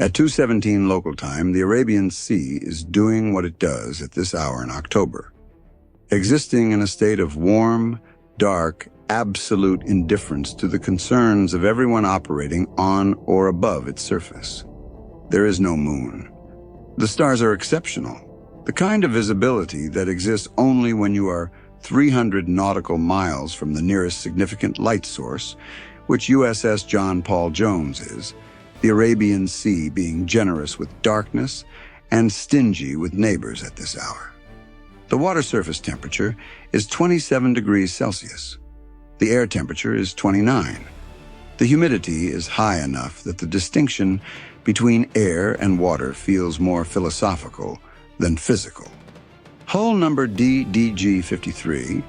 At 2:17 local time, the Arabian Sea is doing what it does at this hour in October, existing in a state of warm, dark, absolute indifference to the concerns of everyone operating on or above its surface. There is no moon. The stars are exceptional, the kind of visibility that exists only when you are 300 nautical miles from the nearest significant light source, which USS John Paul Jones is, the Arabian Sea being generous with darkness and stingy with neighbors at this hour. The water surface temperature is 27 degrees Celsius. The air temperature is 29. The humidity is high enough that the distinction between air and water feels more philosophical than physical. Hull number DDG-53,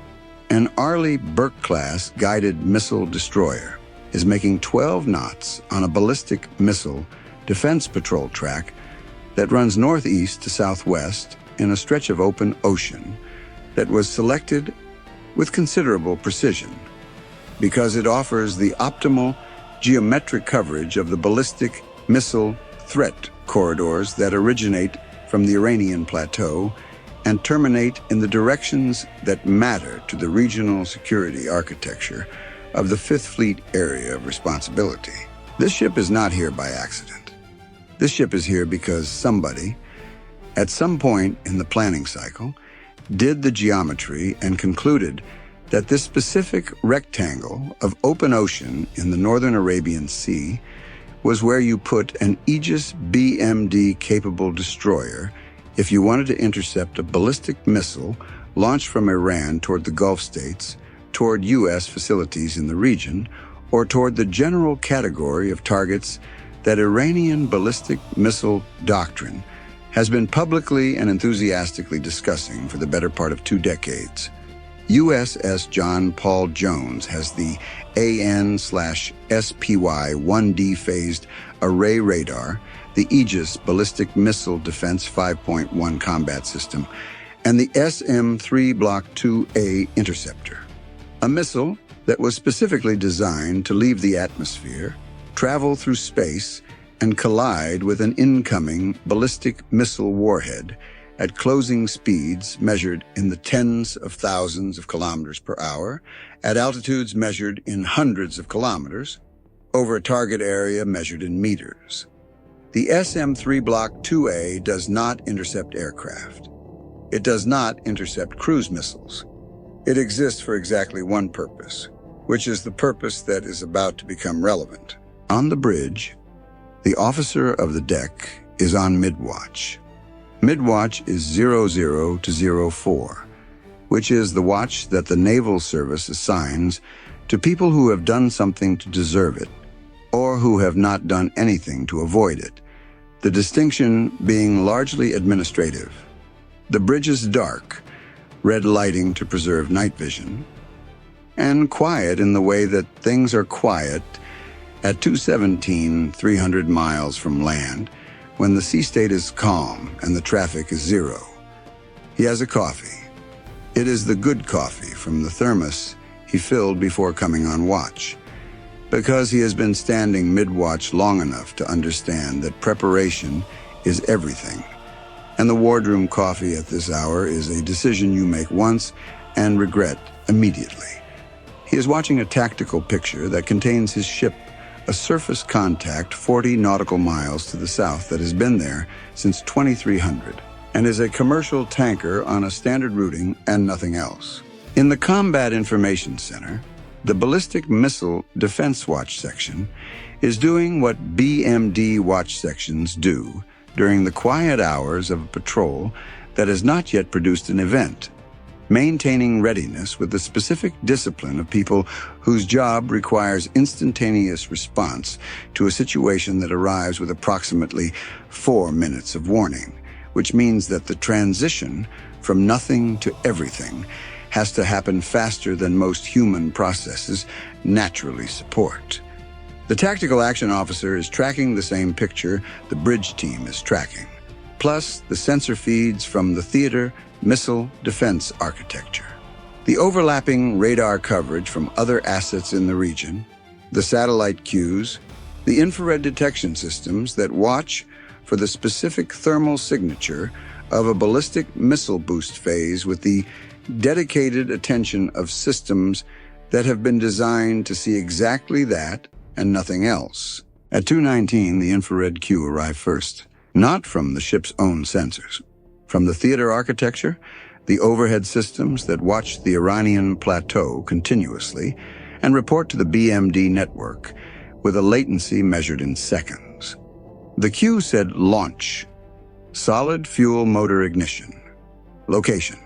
an Arleigh Burke-class guided missile destroyer, is making 12 knots on a ballistic missile defense patrol track that runs northeast to southwest in a stretch of open ocean that was selected with considerable precision because it offers the optimal geometric coverage of the ballistic missile threat corridors that originate from the Iranian plateau and terminate in the directions that matter to the regional security architecture of the Fifth Fleet area of responsibility. This ship is not here by accident. This ship is here because somebody, at some point in the planning cycle, did the geometry and concluded that this specific rectangle of open ocean in the northern Arabian Sea was where you put an Aegis BMD capable destroyer if you wanted to intercept a ballistic missile launched from Iran toward the Gulf states, toward U.S. facilities in the region, or toward the general category of targets that Iranian ballistic missile doctrine has been publicly and enthusiastically discussing for the better part of 2 decades. USS John Paul Jones has the AN/SPY-1D phased array radar, the Aegis Ballistic Missile Defense 5.1 combat system, and the SM-3 Block IIA interceptor, a missile that was specifically designed to leave the atmosphere, travel through space, and collide with an incoming ballistic missile warhead at closing speeds measured in the tens of thousands of kilometers per hour, at altitudes measured in hundreds of kilometers, over a target area measured in meters. The SM-3 Block IIA does not intercept aircraft. It does not intercept cruise missiles. It exists for exactly one purpose, which is the purpose that is about to become relevant. On the bridge, the officer of the deck is on midwatch. Midwatch is 00 to 04, which is the watch that the Naval Service assigns to people who have done something to deserve it, or who have not done anything to avoid it, the distinction being largely administrative. The bridge is dark, red lighting to preserve night vision, and quiet in the way that things are quiet at 2:17, 300 miles from land, when the sea state is calm and the traffic is zero. He has a coffee. It is the good coffee from the thermos he filled before coming on watch, because he has been standing mid-watch long enough to understand that preparation is everything, and the wardroom coffee at this hour is a decision you make once and regret immediately. He is watching a tactical picture that contains his ship, a surface contact 40 nautical miles to the south that has been there since 2300 and is a commercial tanker on a standard routing and nothing else. In the Combat Information Center, the Ballistic Missile Defense Watch Section is doing what BMD watch sections do during the quiet hours of a patrol that has not yet produced an event, maintaining readiness with the specific discipline of people whose job requires instantaneous response to a situation that arrives with approximately 4 minutes of warning, which means that the transition from nothing to everything has to happen faster than most human processes naturally support. The tactical action officer is tracking the same picture the bridge team is tracking, plus the sensor feeds from the theater missile defense architecture, the overlapping radar coverage from other assets in the region, the satellite cues, The infrared detection systems that watch for the specific thermal signature of a ballistic missile boost phase with the dedicated attention of systems that have been designed to see exactly that and nothing else. At 2:19, the infrared cue arrived first, not from the ship's own sensors. From the theater architecture, the overhead systems that watch the Iranian plateau continuously and report to the BMD network with a latency measured in seconds. The cue said launch, solid fuel motor ignition. Location: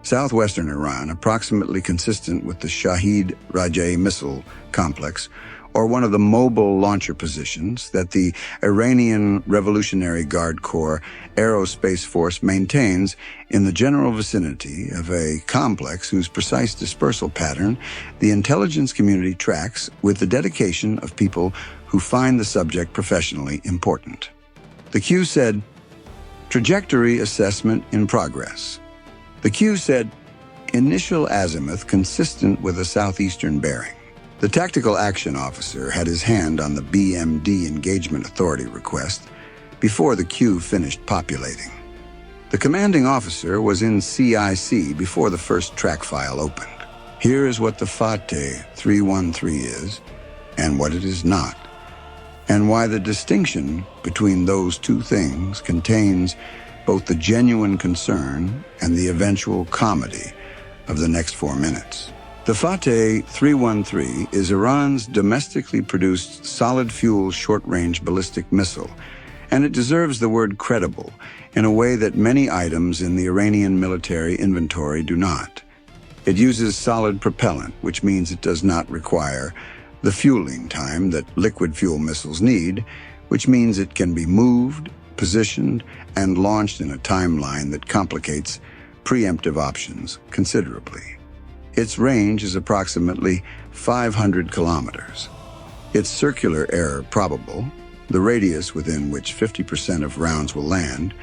southwestern Iran, approximately consistent with the Shahid Rajeh missile complex, or one of the mobile launcher positions that the Iranian Revolutionary Guard Corps Aerospace Force maintains in the general vicinity of a complex whose precise dispersal pattern the intelligence community tracks with the dedication of people who find the subject professionally important. The cue said, trajectory assessment in progress. The cue said, initial azimuth consistent with a southeastern bearing. The tactical action officer had his hand on the BMD engagement authority request before the queue finished populating. The commanding officer was in CIC before the first track file opened. Here is what the Fateh-313 is and what it is not, and why the distinction between those two things contains both the genuine concern and the eventual comedy of the next 4 minutes. The Fateh-313 is Iran's domestically produced solid-fuel short-range ballistic missile, and it deserves the word credible in a way that many items in the Iranian military inventory do not. It uses solid propellant, which means it does not require the fueling time that liquid fuel missiles need, which means it can be moved, positioned, and launched in a timeline that complicates preemptive options considerably. Its range is approximately 500 kilometers. Its circular error probable, the radius within which 50% of rounds will land,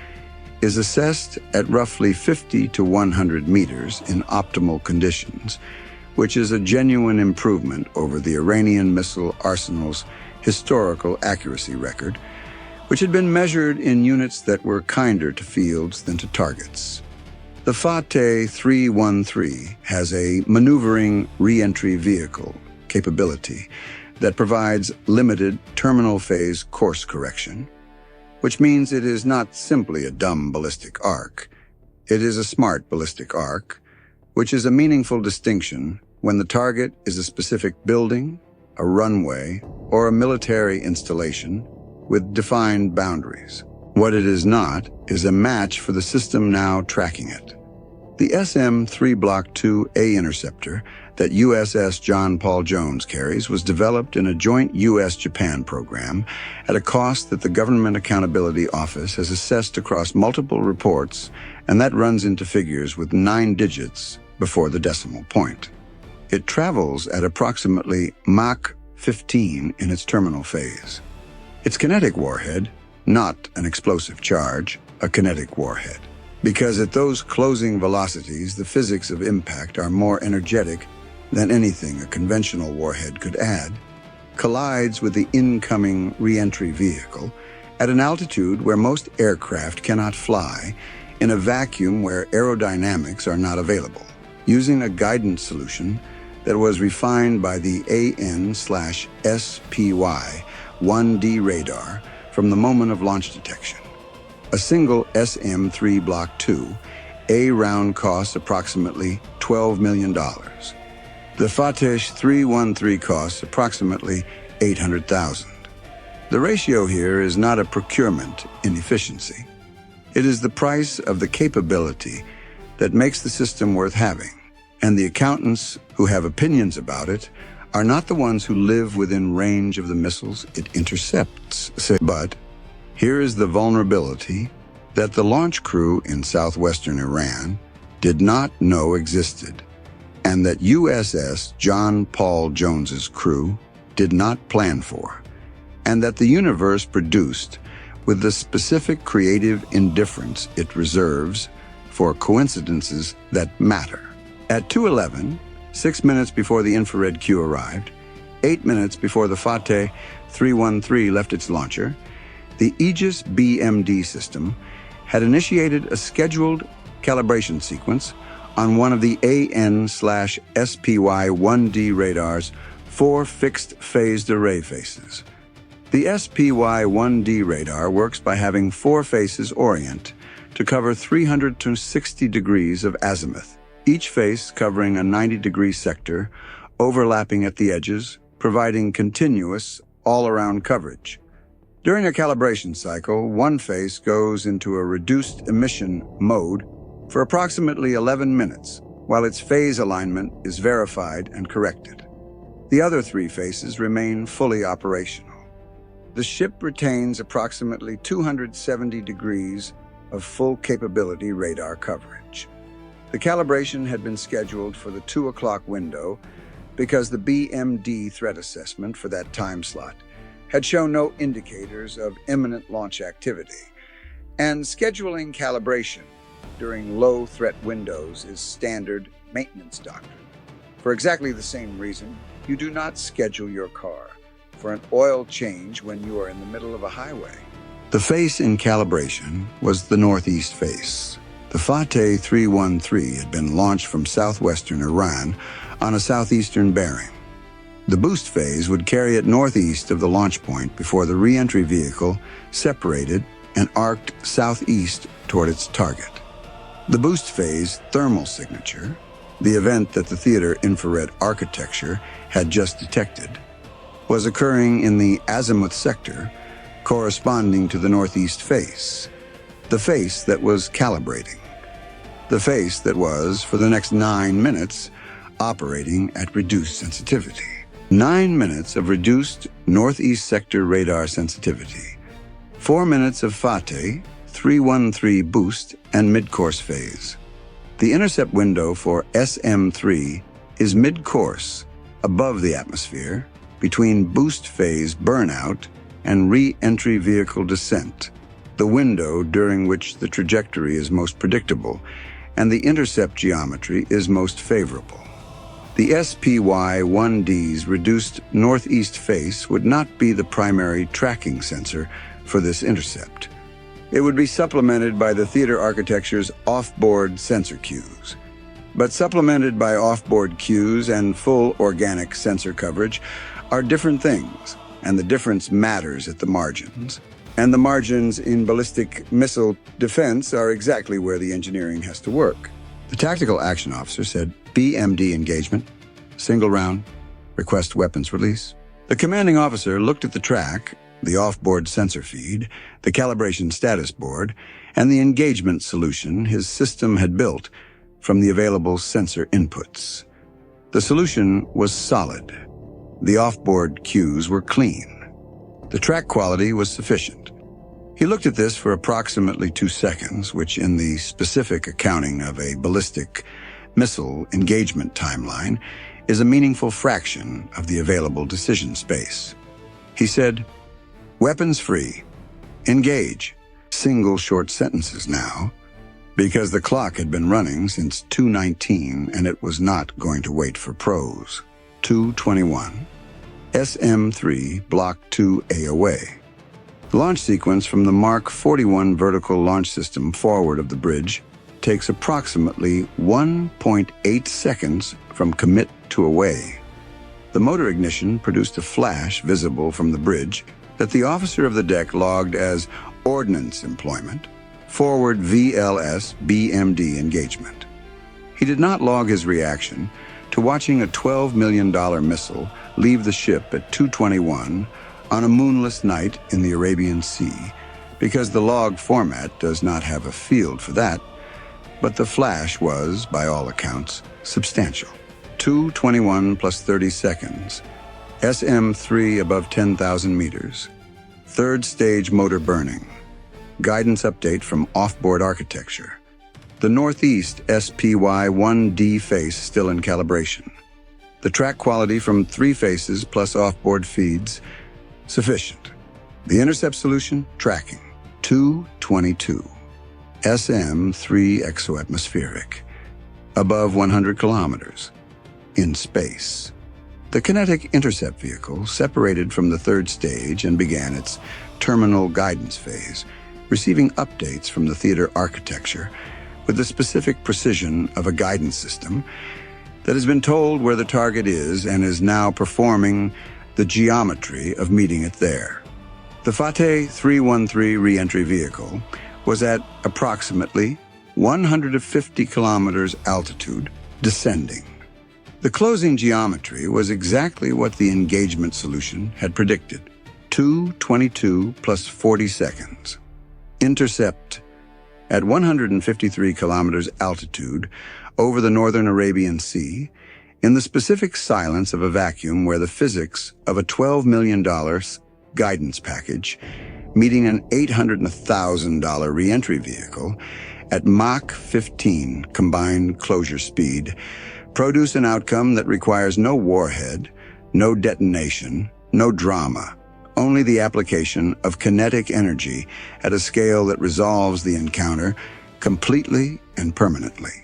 is assessed at roughly 50 to 100 meters in optimal conditions, which is a genuine improvement over the Iranian missile arsenal's historical accuracy record, which had been measured in units that were kinder to fields than to targets. The Fateh-313 has a maneuvering reentry vehicle capability that provides limited terminal phase course correction, which means it is not simply a dumb ballistic arc. It is a smart ballistic arc, which is a meaningful distinction when the target is a specific building, a runway, or a military installation with defined boundaries. What it is not is a match for the system now tracking it. The SM-3 Block IIA interceptor that USS John Paul Jones carries was developed in a joint U.S.-Japan program at a cost that the Government Accountability Office has assessed across multiple reports, and that runs into figures with 9 digits before the decimal point. It travels at approximately Mach 15 in its terminal phase. Its kinetic warhead, not an explosive charge, a kinetic warhead. Because at those closing velocities, the physics of impact are more energetic than anything a conventional warhead could add, collides with the incoming reentry vehicle at an altitude where most aircraft cannot fly, in a vacuum where aerodynamics are not available, using a guidance solution that was refined by the AN/SPY-1D radar from the moment of launch detection. A single SM-3 Block IIA round costs approximately $12 million. The Fateh-313 costs approximately $800,000. The ratio here is not a procurement inefficiency. It is the price of the capability that makes the system worth having, and the accountants who have opinions about it are not the ones who live within range of the missiles it intercepts. But here is the vulnerability that the launch crew in southwestern Iran did not know existed, and that USS John Paul Jones's crew did not plan for, and that the universe produced with the specific creative indifference it reserves for coincidences that matter. At 2:11, 6 minutes before the infrared cue arrived, 8 minutes before the Fateh-313 left its launcher, the Aegis BMD system had initiated a scheduled calibration sequence on one of the AN/SPY-1D radar's 4 fixed-phased array faces. The SPY-1D radar works by having 4 faces orient to cover 360 degrees of azimuth, each face covering a 90-degree sector, overlapping at the edges, providing continuous, all-around coverage. During a calibration cycle, one face goes into a reduced emission mode for approximately 11 minutes, while its phase alignment is verified and corrected. The other 3 faces remain fully operational. The ship retains approximately 270 degrees of full capability radar coverage. The calibration had been scheduled for the 2 o'clock window because the BMD threat assessment for that time slot had shown no indicators of imminent launch activity, and scheduling calibration during low-threat windows is standard maintenance doctrine. For exactly the same reason, you do not schedule your car for an oil change when you are in the middle of a highway. The face in calibration was the northeast face. The Fateh-313 had been launched from southwestern Iran on a southeastern bearing. The boost phase would carry it northeast of the launch point before the reentry vehicle separated and arced southeast toward its target. The boost phase thermal signature, the event that the theater infrared architecture had just detected, was occurring in the azimuth sector corresponding to the northeast face, the face that was calibrating, the face that was, for the next 9 minutes, operating at reduced sensitivity. 9 minutes of reduced northeast sector radar sensitivity, 4 minutes of Fateh-313 boost and mid-course phase. The intercept window for SM-3 is mid-course, above the atmosphere, between boost phase burnout and re-entry vehicle descent, the window during which the trajectory is most predictable and the intercept geometry is most favorable. The SPY-1D's reduced northeast face would not be the primary tracking sensor for this intercept. It would be supplemented by the theater architecture's off-board sensor cues. But supplemented by off-board cues and full organic sensor coverage are different things, and the difference matters at the margins. And the margins in ballistic missile defense are exactly where the engineering has to work. The tactical action officer said, BMD engagement, single round, request weapons release. The commanding officer looked at the track, the off-board sensor feed, the calibration status board, and the engagement solution his system had built from the available sensor inputs. The solution was solid. The off-board cues were clean. The track quality was sufficient. He looked at this for approximately 2 seconds, which in the specific accounting of a ballistic missile engagement timeline is a meaningful fraction of the available decision space. He said, weapons free, engage, single short sentences now, because the clock had been running since 2:19 and it was not going to wait for prose. 2:21, SM-3 Block IIA away. The launch sequence from the Mark 41 vertical launch system forward of the bridge takes approximately 1.8 seconds from commit to away. The motor ignition produced a flash visible from the bridge that the officer of the deck logged as ordnance employment, forward VLS BMD engagement. He did not log his reaction to watching a $12 million missile leave the ship at 2:21 on a moonless night in the Arabian Sea, because the log format does not have a field for that, but the flash was, by all accounts, substantial. 2:21 plus 30 seconds, SM-3 above 10,000 meters, third stage motor burning, guidance update from off-board architecture, the northeast SPY-1D face still in calibration, the track quality from 3 faces plus off-board feeds, sufficient. The intercept solution, tracking, 2:22, SM-3 exoatmospheric, above 100 kilometers, in space. The kinetic intercept vehicle separated from the third stage and began its terminal guidance phase, receiving updates from the theater architecture with the specific precision of a guidance system that has been told where the target is and is now performing the geometry of meeting it there. The Fateh-313 reentry vehicle was at approximately 150 kilometers altitude, descending. The closing geometry was exactly what the engagement solution had predicted: 2:22 plus 40 seconds. Intercept at 153 kilometers altitude over the northern Arabian Sea, in the specific silence of a vacuum where the physics of a $12 million guidance package meeting an $800,000 reentry vehicle at Mach 15 combined closure speed produce an outcome that requires no warhead, no detonation, no drama, only the application of kinetic energy at a scale that resolves the encounter completely and permanently,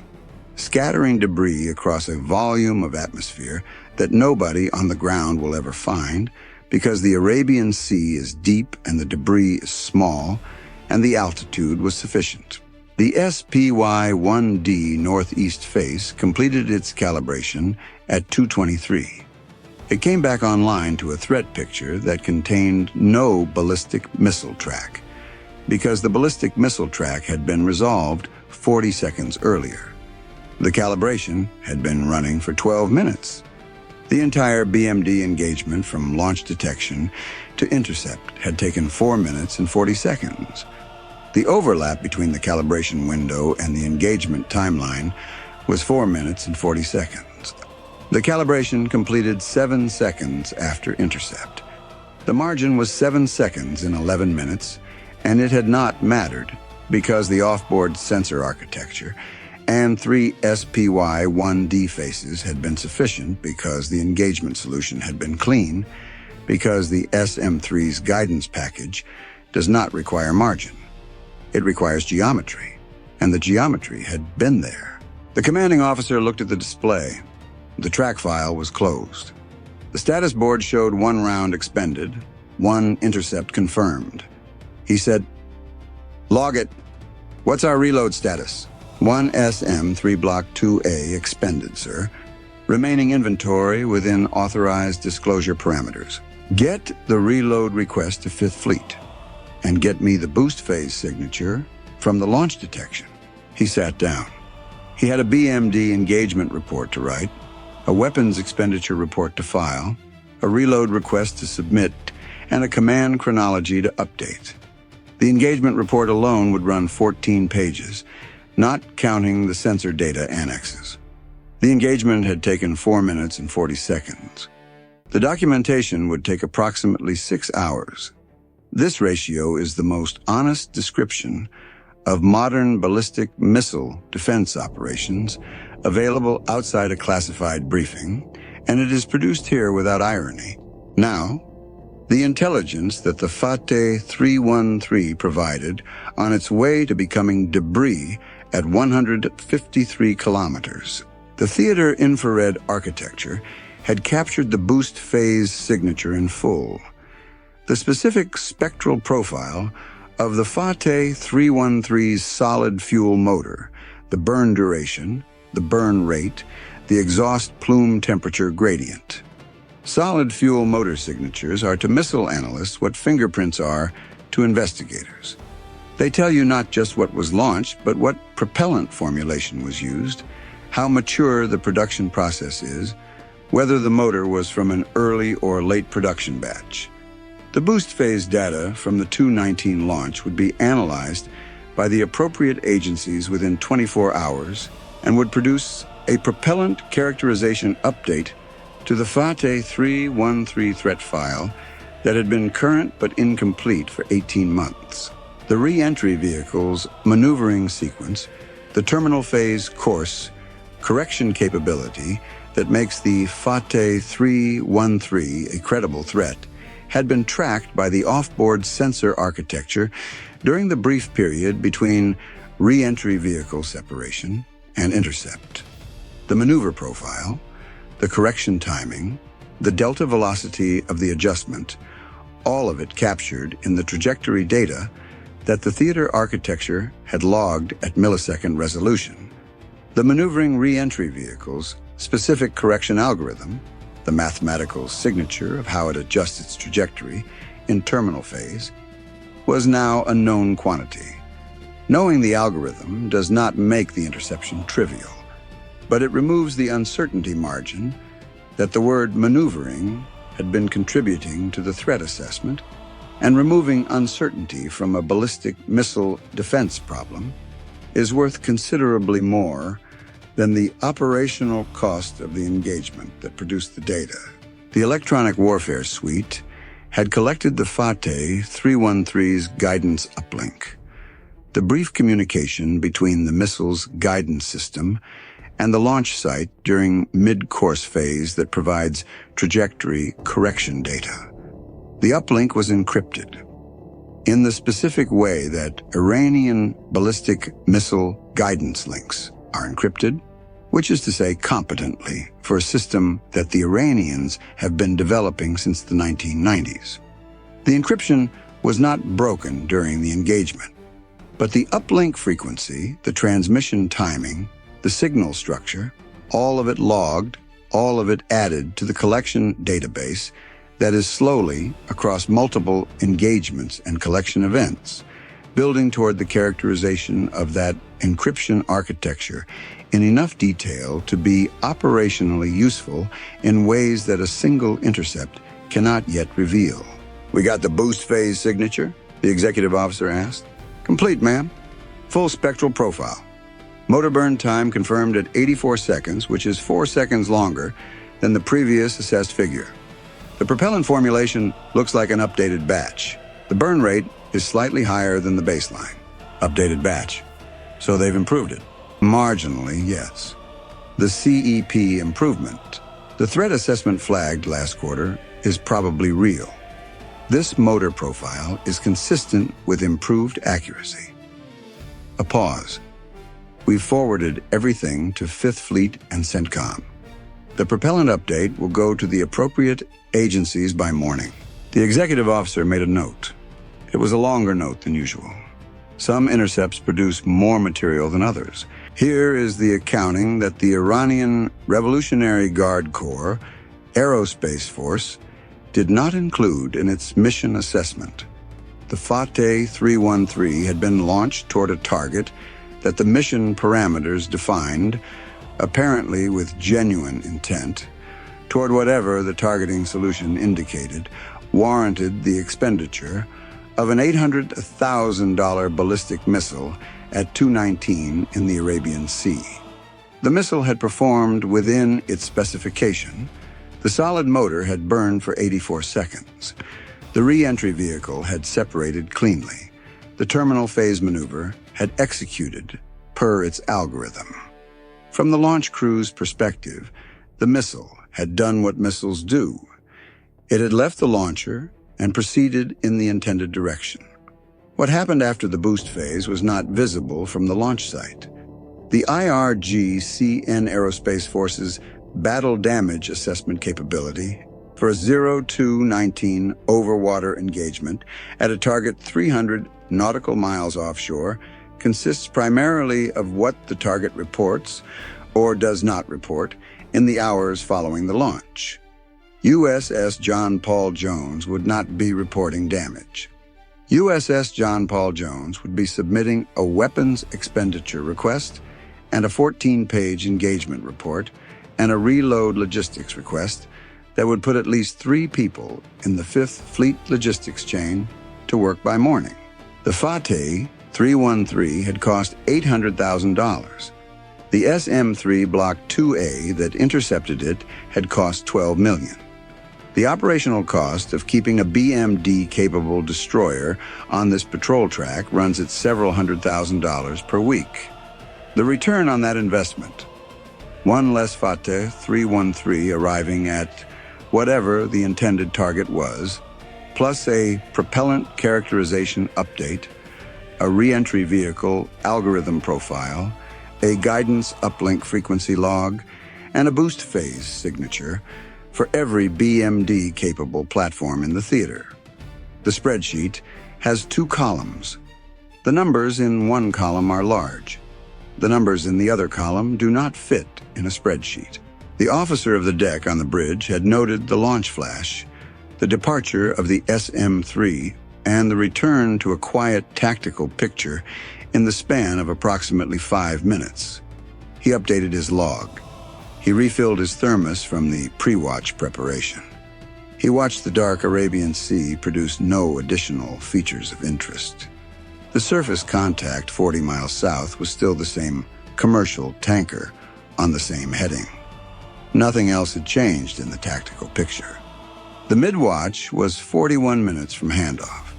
scattering debris across a volume of atmosphere that nobody on the ground will ever find, because the Arabian Sea is deep and the debris is small, and the altitude was sufficient. The SPY-1D northeast face completed its calibration at 2:23. It came back online to a threat picture that contained no ballistic missile track, because the ballistic missile track had been resolved 40 seconds earlier. The calibration had been running for 12 minutes. The entire BMD engagement from launch detection to intercept had taken 4 minutes and 40 seconds. The overlap between the calibration window and the engagement timeline was 4 minutes and 40 seconds. The calibration completed 7 seconds after intercept. The margin was 7 seconds in 11 minutes, and it had not mattered because the off-board sensor architecture and 3 SPY-1D faces had been sufficient, because the engagement solution had been clean, because the SM-3's guidance package does not require margin. It requires geometry, and the geometry had been there. The commanding officer looked at the display. The track file was closed. The status board showed 1 round expended, 1 intercept confirmed. He said, "Log it. What's our reload status?" 1 SM-3 Block IIA expended, sir. Remaining inventory within authorized disclosure parameters. Get the reload request to 5th Fleet, and get me the boost phase signature from the launch detection. He sat down. He had a BMD engagement report to write, a weapons expenditure report to file, a reload request to submit, and a command chronology to update. The engagement report alone would run 14 pages, not counting the sensor data annexes. The engagement had taken 4 minutes and 40 seconds. The documentation would take approximately 6 hours. This ratio is the most honest description of modern ballistic missile defense operations available outside a classified briefing, and it is produced here without irony. Now, the intelligence that the Fateh-313 provided on its way to becoming debris at 153 kilometers. The theater infrared architecture had captured the boost phase signature in full. The specific spectral profile of the Fateh-313's solid fuel motor, the burn duration, the burn rate, the exhaust plume temperature gradient. Solid fuel motor signatures are to missile analysts what fingerprints are to investigators. They tell you not just what was launched, but what propellant formulation was used, how mature the production process is, whether the motor was from an early or late production batch. The boost phase data from the 219 launch would be analyzed by the appropriate agencies within 24 hours and would produce a propellant characterization update to the Fateh-313 threat file that had been current but incomplete for 18 months. The re-entry vehicle's maneuvering sequence, the terminal phase course, correction capability that makes the Fateh-313 a credible threat, had been tracked by the off-board sensor architecture during the brief period between re-entry vehicle separation and intercept. The maneuver profile, the correction timing, the delta velocity of the adjustment, all of it captured in the trajectory data that the theater architecture had logged at millisecond resolution. The maneuvering re-entry vehicle's specific correction algorithm, the mathematical signature of how it adjusts its trajectory in terminal phase, was now a known quantity. Knowing the algorithm does not make the interception trivial, but it removes the uncertainty margin that the word maneuvering had been contributing to the threat assessment, and removing uncertainty from a ballistic missile defense problem is worth considerably more than the operational cost of the engagement that produced the data. The electronic warfare suite had collected the Fateh-313's guidance uplink, the brief communication between the missile's guidance system and the launch site during mid-course phase that provides trajectory correction data. The uplink was encrypted in the specific way that Iranian ballistic missile guidance links are encrypted, which is to say competently for a system that the Iranians have been developing since the 1990s. The encryption was not broken during the engagement, but the uplink frequency, the transmission timing, the signal structure, all of it logged, all of it added to the collection database that is slowly, across multiple engagements and collection events, building toward the characterization of that encryption architecture in enough detail to be operationally useful in ways that a single intercept cannot yet reveal. "We got the boost phase signature?" the executive officer asked. "Complete, ma'am. Full spectral profile. Motor burn time confirmed at 84 seconds, which is 4 seconds longer than the previous assessed figure. The propellant formulation looks like an updated batch. The burn rate is slightly higher than the baseline." Updated batch. So they've improved it. Marginally, yes. The CEP improvement, the threat assessment flagged last quarter, is probably real. This motor profile is consistent with improved accuracy. A pause. We've forwarded everything to 5th Fleet and CENTCOM. The propellant update will go to the appropriate agencies by morning. The executive officer made a note. It was a longer note than usual. Some intercepts produce more material than others. Here is the accounting that the Iranian Revolutionary Guard Corps Aerospace Force did not include in its mission assessment. The Fateh-313 had been launched toward a target that the mission parameters defined, apparently with genuine intent, toward whatever the targeting solution indicated, warranted the expenditure of an $800,000 ballistic missile at 219 in the Arabian Sea. The missile had performed within its specification. The solid motor had burned for 84 seconds. The re-entry vehicle had separated cleanly. The terminal phase maneuver had executed per its algorithm. From the launch crew's perspective, the missile had done what missiles do. It had left the launcher and proceeded in the intended direction. What happened after the boost phase was not visible from the launch site. The IRGCN Aerospace Force's battle damage assessment capability for a 0219 overwater engagement at a target 300 nautical miles offshore consists primarily of what the target reports or does not report in the hours following the launch. USS John Paul Jones would not be reporting damage. USS John Paul Jones would be submitting a weapons expenditure request and a 14-page engagement report and a reload logistics request that would put at least 3 people in the 5th Fleet logistics chain to work by morning. The Fateh-313 had cost $800,000. The SM-3 Block IIA that intercepted it had cost $12 million. The operational cost of keeping a BMD-capable destroyer on this patrol track runs at several $100,000 per week. The return on that investment, one less Fateh-313 arriving at whatever the intended target was, plus a propellant characterization update, a re-entry vehicle algorithm profile, a guidance uplink frequency log, and a boost phase signature, for every BMD-capable platform in the theater. The spreadsheet has 2 columns. The numbers in one column are large. The numbers in the other column do not fit in a spreadsheet. The officer of the deck on the bridge had noted the launch flash, the departure of the SM-3, and the return to a quiet tactical picture in the span of approximately 5 minutes. He updated his log. He refilled his thermos from the pre-watch preparation. He watched the dark Arabian Sea produce no additional features of interest. The surface contact 40 miles south was still the same commercial tanker on the same heading. Nothing else had changed in the tactical picture. The mid-watch was 41 minutes from handoff.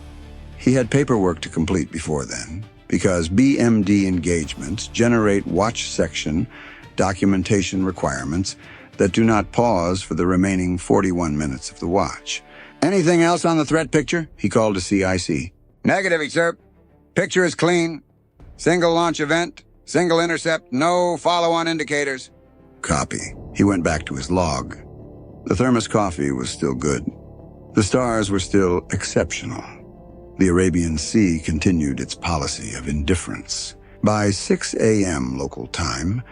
He had paperwork to complete before then, because BMD engagements generate watch section documentation requirements that do not pause for the remaining 41 minutes of the watch. "Anything else on the threat picture?" he called to CIC. "Negative, sir. Picture is clean. Single launch event, single intercept, no follow-on indicators." Copy. He went back to his log. The thermos coffee was still good. The stars were still exceptional. The Arabian Sea continued its policy of indifference. By 6 a.m. local time,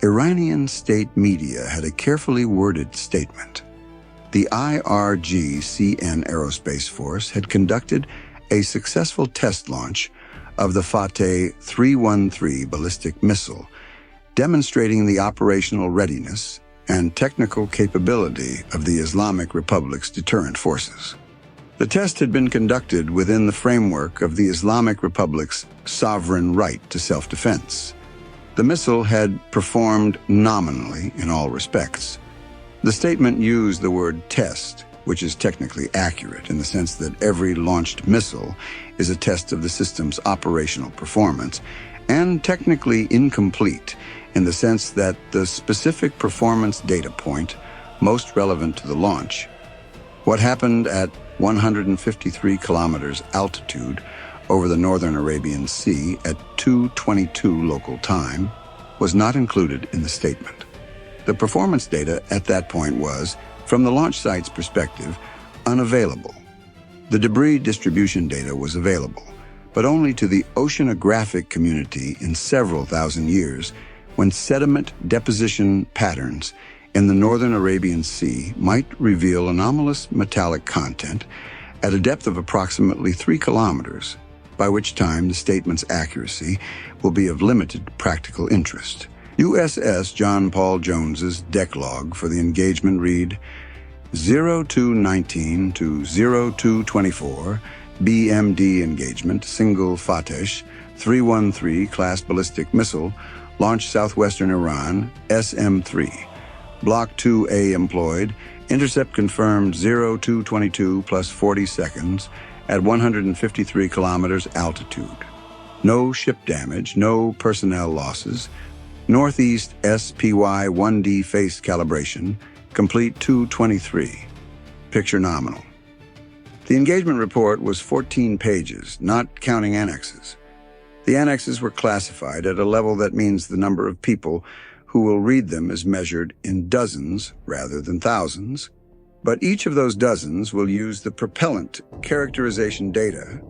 Iranian state media had a carefully worded statement. The IRGC-N Aerospace Force had conducted a successful test launch of the Fateh-313 ballistic missile, demonstrating the operational readiness and technical capability of the Islamic Republic's deterrent forces. The test had been conducted within the framework of the Islamic Republic's sovereign right to self-defense. The missile had performed nominally in all respects. The statement used the word test, which is technically accurate in the sense that every launched missile is a test of the system's operational performance, and technically incomplete in the sense that the specific performance data point most relevant to the launch, what happened at 153 kilometers altitude over the northern Arabian Sea at 2:22 local time, was not included in the statement. The performance data at that point was, from the launch site's perspective, unavailable. The debris distribution data was available, but only to the oceanographic community in several thousand years, when sediment deposition patterns in the northern Arabian Sea might reveal anomalous metallic content at a depth of approximately 3 kilometers, by which time the statement's accuracy will be of limited practical interest. USS John Paul Jones's deck log for the engagement read 0219 to 0224 BMD engagement, single Fateh-313 class ballistic missile, launched southwestern Iran, SM-3. Block IIA employed, intercept confirmed 0222 plus 40 seconds at 153 kilometers altitude. No ship damage, no personnel losses. Northeast SPY-1D face calibration, complete 223. Picture nominal. The engagement report was 14 pages, not counting annexes. The annexes were classified at a level that means the number of people who will read them is measured in dozens rather than thousands, but each of those dozens will use the propellant characterization data,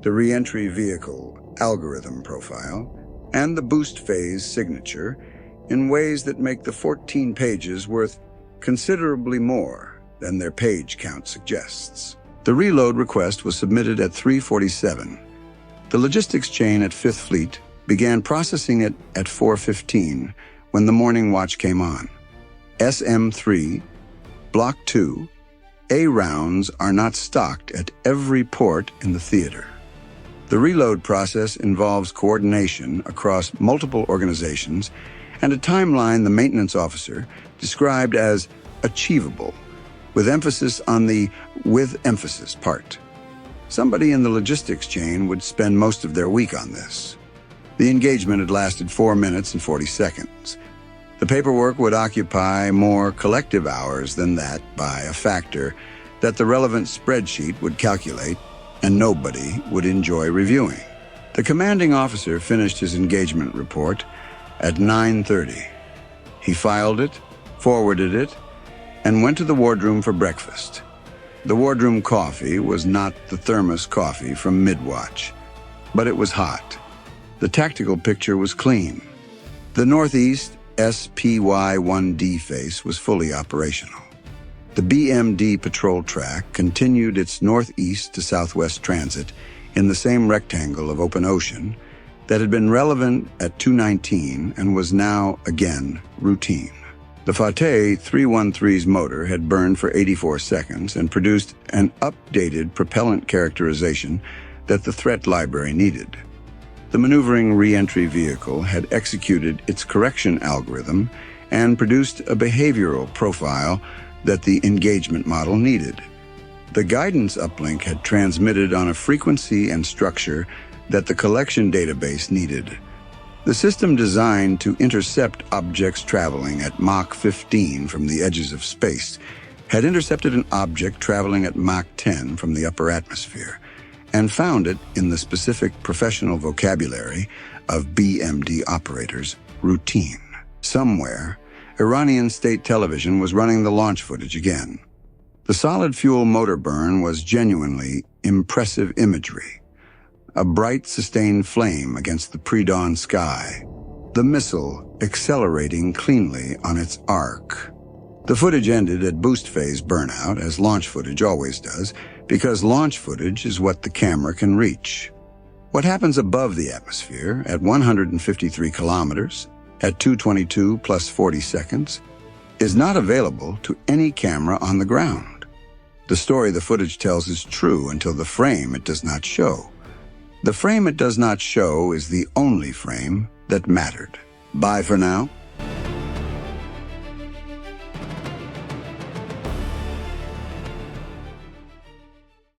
the reentry vehicle algorithm profile, and the boost phase signature in ways that make the 14 pages worth considerably more than their page count suggests. The reload request was submitted at 3:47. The logistics chain at 5th Fleet began processing it at 4:15 when the morning watch came on. SM-3 Block IIA rounds are not stocked at every port in the theater. The reload process involves coordination across multiple organizations and a timeline the maintenance officer described as achievable, with emphasis on the with emphasis part. Somebody in the logistics chain would spend most of their week on this. The engagement had lasted 4 minutes and 40 seconds. The paperwork would occupy more collective hours than that by a factor that the relevant spreadsheet would calculate and nobody would enjoy reviewing. The commanding officer finished his engagement report at 9:30. He filed it, forwarded it, and went to the wardroom for breakfast. The wardroom coffee was not the thermos coffee from mid-watch, but it was hot. The tactical picture was clean. The northeast SPY-1D face was fully operational. The BMD patrol track continued its northeast to southwest transit in the same rectangle of open ocean that had been relevant at 219 and was now, again, routine. The Fateh-313's motor had burned for 84 seconds and produced an updated propellant characterization that the threat library needed. The maneuvering reentry vehicle had executed its correction algorithm and produced a behavioral profile that the engagement model needed. The guidance uplink had transmitted on a frequency and structure that the collection database needed. The system designed to intercept objects traveling at Mach 15 from the edges of space had intercepted an object traveling at Mach 10 from the upper atmosphere and found it in the specific professional vocabulary of BMD operators, routine. Somewhere, Iranian state television was running the launch footage again. The solid fuel motor burn was genuinely impressive imagery. A bright, sustained flame against the pre-dawn sky. The missile accelerating cleanly on its arc. The footage ended at boost phase burnout, as launch footage always does, because launch footage is what the camera can reach. What happens above the atmosphere, at 153 kilometers, at 222 plus 40 seconds, is not available to any camera on the ground. The story the footage tells is true until the frame it does not show. The frame it does not show is the only frame that mattered. Bye for now.